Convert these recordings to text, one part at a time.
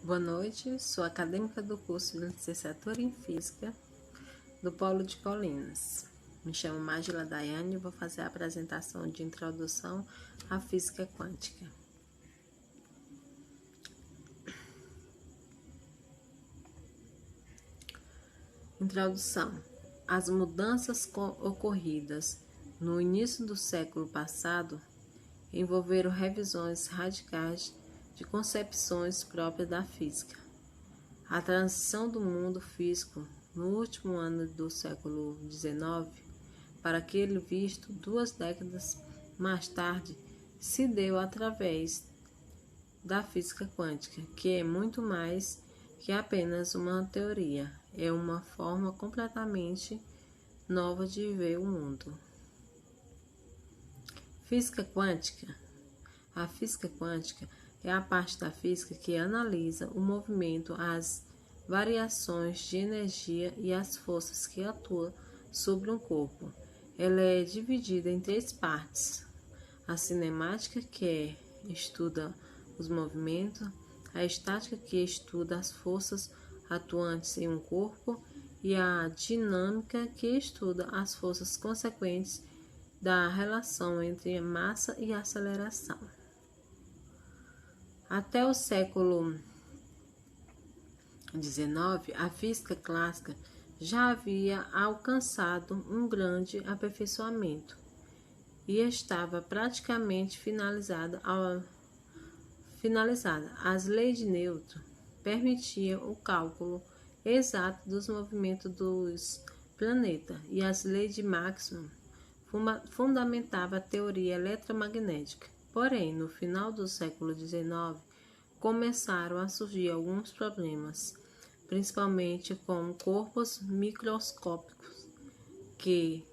Boa noite, sou acadêmica do curso de Licenciatura em Física do Polo de Colinas. Me chamo Magila Daiane e vou fazer a apresentação de introdução à física quântica. Introdução. As mudanças ocorridas no início do século passado envolveram revisões radicais de concepções próprias da física. A transição do mundo físico no último ano do século XIX para aquele visto 2 décadas mais tarde se deu através da física quântica, que é muito mais que apenas uma teoria, é uma forma completamente nova de ver o mundo. Física quântica. A física quântica é a parte da física que analisa o movimento, as variações de energia e as forças que atuam sobre um corpo. Ela é dividida em 3 partes: a cinemática, que estuda os movimentos, a estática, que estuda as forças atuantes em um corpo, e a dinâmica, que estuda as forças consequentes da relação entre massa e aceleração. Até o século XIX, a física clássica já havia alcançado um grande aperfeiçoamento e estava praticamente finalizada. As leis de Newton permitiam o cálculo exato dos movimentos dos planetas e as leis de Maxwell fundamentavam a teoria eletromagnética. Porém, no final do século XIX, começaram a surgir alguns problemas, principalmente com corpos microscópicos que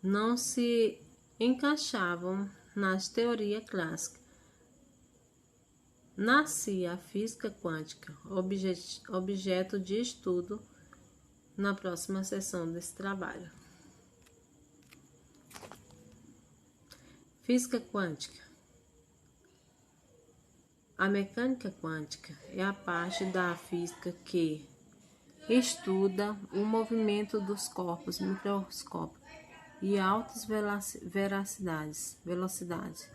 não se encaixavam nas teorias clássicas. Nascia a física quântica, objeto de estudo na próxima sessão desse trabalho. Física quântica. A mecânica quântica é a parte da física que estuda o movimento dos corpos microscópicos e altas velocidades.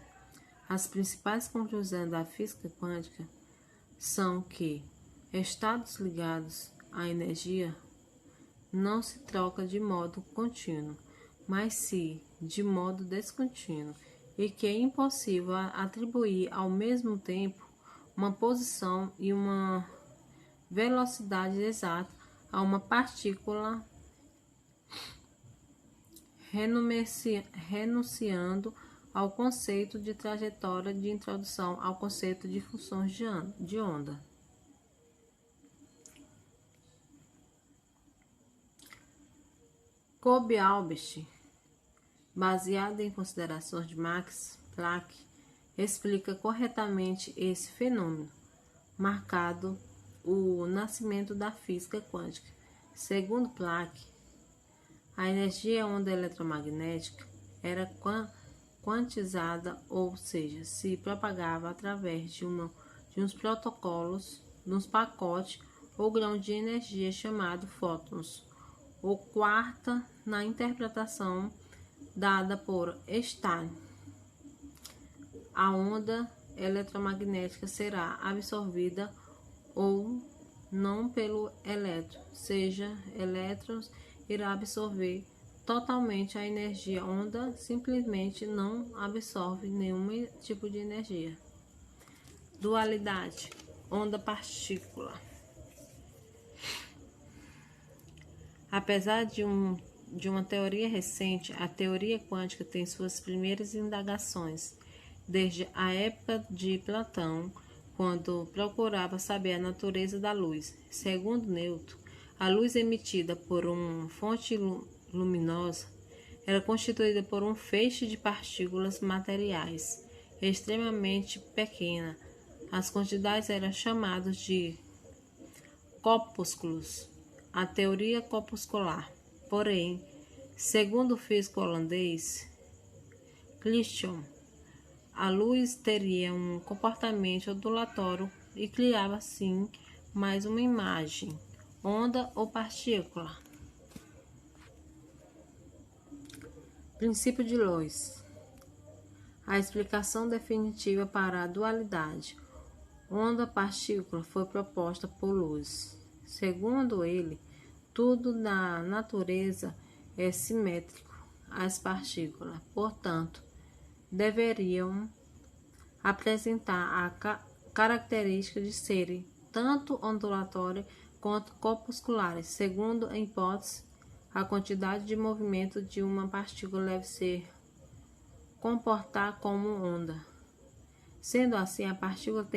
As principais conclusões da física quântica são que estados ligados à energia não se trocam de modo contínuo, mas sim de modo descontínuo, e que é impossível atribuir ao mesmo tempo uma posição e uma velocidade exata a uma partícula, renunciando ao conceito de trajetória de introdução ao conceito de funções de onda. Kolbe-Albrecht, baseado em considerações de Max Planck, explica corretamente esse fenômeno, marcado o nascimento da física quântica. Segundo Planck, a energia onda eletromagnética era quantizada, ou seja, se propagava através de uns protocolos, de uns pacotes ou grãos de energia chamados fótons. O quarta na interpretação dada por Einstein, a onda eletromagnética será absorvida ou não pelo elétron, seja elétrons irá absorver totalmente a energia. Onda simplesmente não absorve nenhum tipo de energia. Dualidade onda-partícula. Apesar de uma teoria recente, a teoria quântica tem suas primeiras indagações desde a época de Platão, quando procurava saber a natureza da luz. Segundo Newton, a luz emitida por uma fonte luminosa era constituída por um feixe de partículas materiais extremamente pequena. As quantidades eram chamadas de corpúsculos, a teoria corpuscular. Porém, segundo o físico holandês Christian, a luz teria um comportamento ondulatório e criava assim mais uma imagem, onda ou partícula. Princípio de luz. A explicação definitiva para a dualidade onda-partícula foi proposta por Luz. Segundo ele, tudo na natureza é simétrico às partículas, portanto, deveriam apresentar a característica de serem tanto ondulatórias quanto corpusculares. Segundo a hipótese, a quantidade de movimento de uma partícula deve se comportar como onda. Sendo assim, a partícula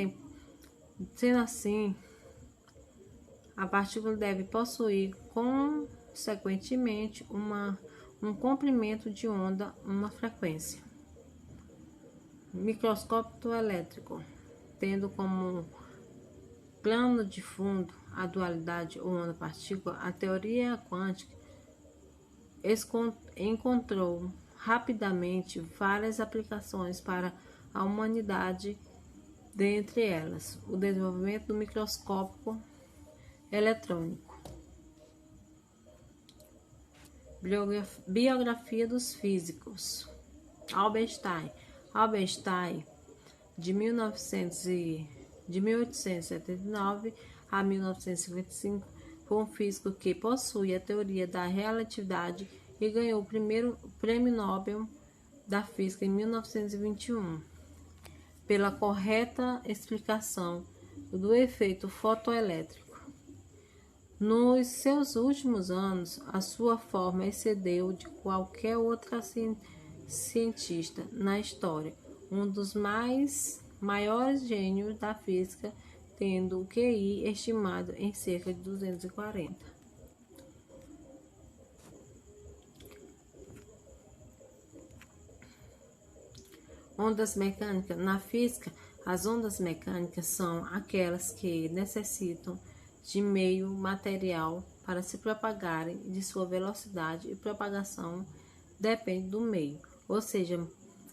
deve possuir, consequentemente, um comprimento de onda, uma frequência. Microscópio elétrico, tendo como plano de fundo a dualidade ou onda-partícula, a teoria quântica encontrou rapidamente várias aplicações para a humanidade, dentre elas o desenvolvimento do microscópio eletrônico. Biografia dos físicos. Albert Einstein, de 1879 a 1955, foi um físico que possui a teoria da relatividade e ganhou o primeiro prêmio Nobel da Física em 1921 pela correta explicação do efeito fotoelétrico. Nos seus últimos anos, a sua forma excedeu de qualquer outra cientista na história, um dos maiores gênios da física, tendo o QI estimado em cerca de 240. Ondas mecânicas. Na física, as ondas mecânicas são aquelas que necessitam de meio material para se propagarem, de sua velocidade e propagação depende do meio, ou seja,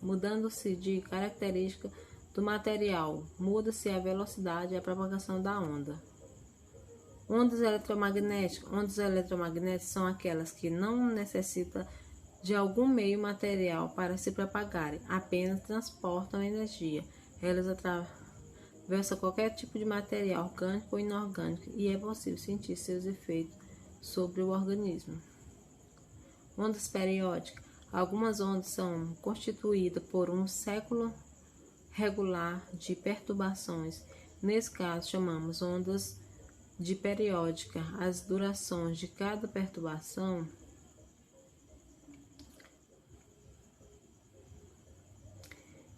mudando-se de característica do material, muda-se a velocidade e a propagação da onda. Ondas eletromagnéticas. Ondas eletromagnéticas são aquelas que não necessitam de algum meio material para se propagarem, apenas transportam energia. Elas atravessam qualquer tipo de material, orgânico ou inorgânico, e é possível sentir seus efeitos sobre o organismo. Ondas periódicas. Algumas ondas são constituídas por um ciclo regular de perturbações. Nesse caso, chamamos ondas de periódica. As durações de cada perturbação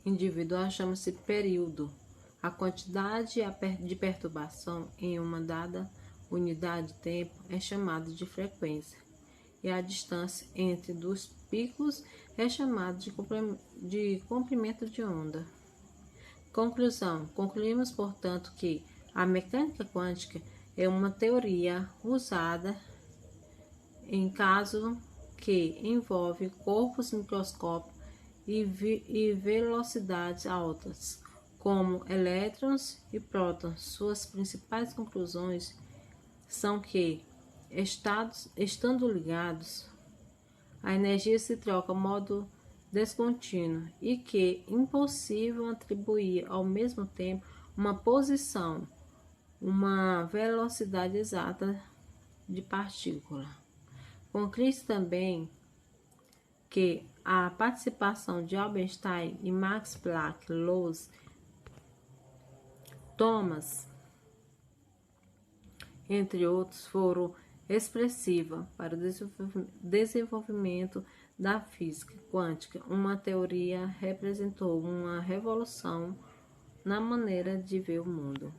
individual chama-se período. A quantidade de perturbação em uma dada unidade de tempo é chamada de frequência, e a distância entre dos picos é chamada de comprimento de onda. Conclusão. Concluímos, portanto, que a mecânica quântica é uma teoria usada em caso que envolve corpos microscópicos e velocidades altas, como elétrons e prótons. Suas principais conclusões são que, estando ligados, a energia se troca de modo descontínuo e que é impossível atribuir ao mesmo tempo uma posição, uma velocidade exata de partícula. Conclui-se também que a participação de Albert Einstein e Max Planck, Luz, Thomas, entre outros, foram expressiva para o desenvolvimento da física quântica. Uma teoria representou uma revolução na maneira de ver o mundo.